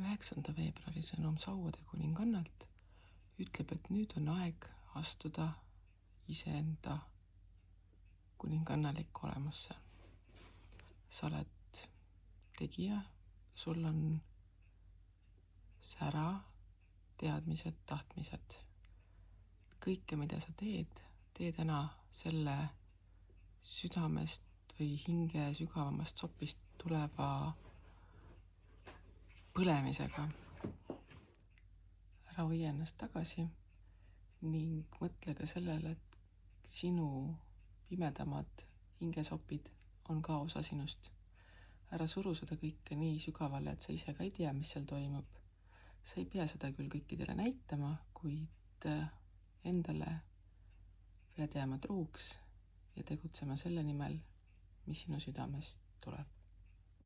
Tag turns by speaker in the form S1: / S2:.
S1: 9. veebruari sõnum Sauade kuningannalt ütleb, et nüüd on aeg astuda iseenda kuningannalik olemusse. Sa oled tegija, sul on sära, teadmised, tahtmised. Kõike, mida sa teed, tee täna selle südamest või hinge sügavamast sopist tuleva põlemisega. Ära hoia ennast tagasi ning mõtle ka sellele, et sinu pimedamad hingesopid on ka osa sinust. Ära suru seda kõike nii sügavale, et sa ise ka ei tea, mis seal toimub. Sa ei pea seda küll kõikidele näitama, kuid endale pead jääma truuks ja tegutsema selle nimel, mis sinu südamest tuleb.